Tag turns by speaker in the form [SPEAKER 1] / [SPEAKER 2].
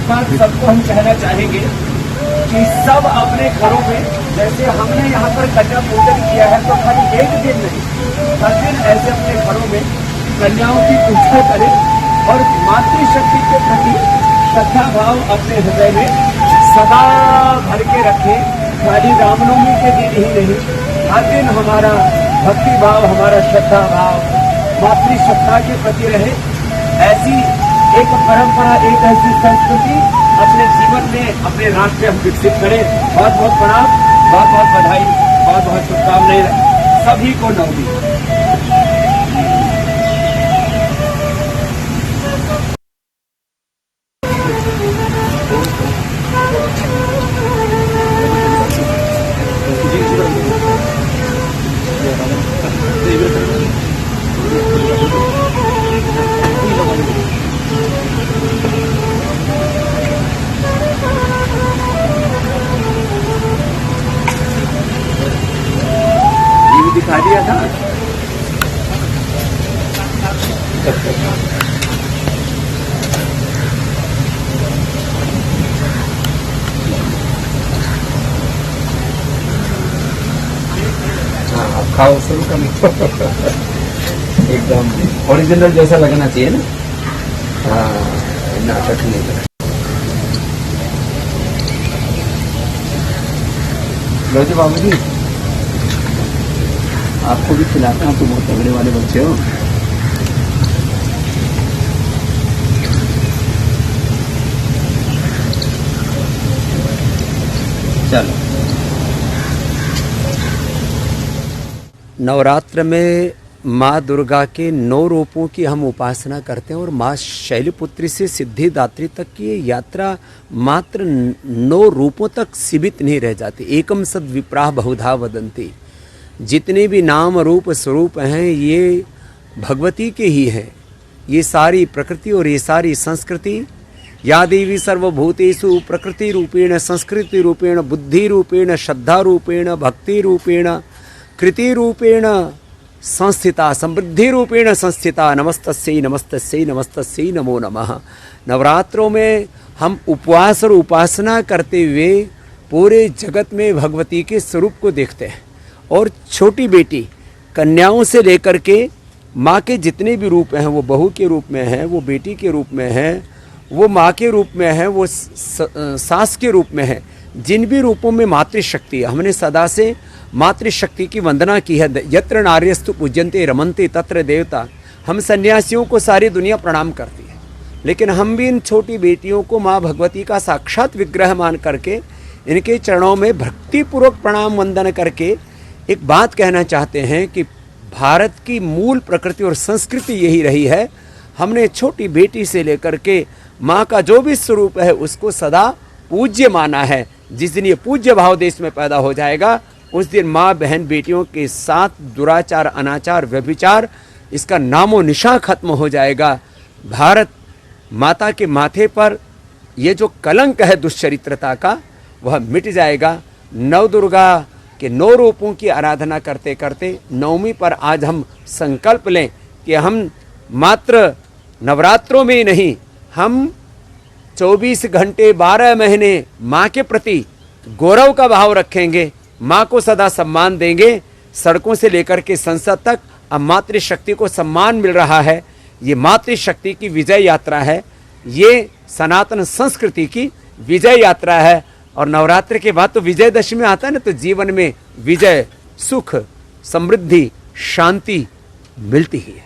[SPEAKER 1] एक बात सबको हम कहना चाहेंगे कि सब अपने घरों में, जैसे हमने यहाँ पर कन्या पूजन किया है, तो खाली एक दिन नहीं, हर दिन ऐसे अपने घरों में कन्याओं की पूजा करें और मातृशक्ति के प्रति श्रद्धा भाव अपने हृदय में सदा भर के रखें। खाली रामनवमी के दिन ही नहीं, हर दिन हमारा भक्ति भाव, हमारा श्रद्धा भाव मातृसत्ता के प्रति रहे। ऐसी एक परंपरा, एक ऐसी संस्कृति अपने जीवन में, अपने राष्ट्र में हम विकसित करें। बहुत बहुत प्रणाम, बहुत बहुत बधाई, बहुत बहुत शुभकामनाएं सभी को नवमी। दिखा दिया था।
[SPEAKER 2] खाओ शुरू कर एकदम ओरिजिनल जैसा लगना चाहिए ना। हाँ, नाटक नहीं लगा। लो जी बाबू जी, आपको भी खिलाते हैं, आप तो बहुत तगड़े वाले बच्चे हो। चलो,
[SPEAKER 3] नवरात्र में माँ दुर्गा के 9 रूपों की हम उपासना करते हैं और माँ शैलपुत्री से सिद्धिदात्री तक की ये यात्रा मात्र 9 रूपों तक सीमित नहीं रह जाती। एकम सद विप्राह बहुधा वदंती। जितने भी नाम रूप स्वरूप हैं ये भगवती के ही हैं। ये सारी प्रकृति और ये सारी संस्कृति, या देवी सर्वभूतेषु प्रकृति रूपेण संस्कृति रूपेण बुद्धि रूपेण श्रद्धा रूपेण भक्ति रूपेण कृति रूपेण संस्थिता समृद्धि रूपेण संस्थिता। नमस्तस्यै नमस्तस्यै नमस्तस्यै नमो नमः। नवरात्रों में हम उपवास और उपासना करते हुए पूरे जगत में भगवती के स्वरूप को देखते हैं और छोटी बेटी कन्याओं से लेकर के माँ के जितने भी रूप हैं, वो बहू के रूप में है, वो बेटी के रूप में है, वो माँ के रूप में है, वो सास के रूप में है। जिन भी रूपों में मातृशक्ति है, हमने सदा से मातृशक्ति की वंदना की है। यत्र नार्यस्तु पूज्यन्ते रमन्ते तत्र देवता। हम सन्यासियों को सारी दुनिया प्रणाम करती है, लेकिन हम भी इन छोटी बेटियों को माँ भगवती का साक्षात विग्रह मान करके इनके चरणों में भक्तिपूर्वक प्रणाम वंदन करके एक बात कहना चाहते हैं कि भारत की मूल प्रकृति और संस्कृति यही रही है। हमने छोटी बेटी से लेकर के माँ का जो भी स्वरूप है उसको सदा पूज्य माना है। जिस दिन ये पूज्य भाव देश में पैदा हो जाएगा, उस दिन माँ बहन बेटियों के साथ दुराचार, अनाचार, व्यभिचार, इसका नामो निशान खत्म हो जाएगा। भारत माता के माथे पर ये जो कलंक है दुष्चरित्रता का, वह मिट जाएगा। नव दुर्गा के 9 रूपों की आराधना करते करते नवमी पर आज हम संकल्प लें कि हम मात्र नवरात्रों में ही नहीं, हम 24 घंटे 12 महीने माँ के प्रति गौरव का भाव रखेंगे, माँ को सदा सम्मान देंगे। सड़कों से लेकर के संसद तक अब मातृशक्ति को सम्मान मिल रहा है। ये मातृशक्ति की विजय यात्रा है, ये सनातन संस्कृति की विजय यात्रा है। और नवरात्र के बाद तो विजयदशमी आता है ना, तो जीवन में विजय, सुख, समृद्धि, शांति मिलती ही है।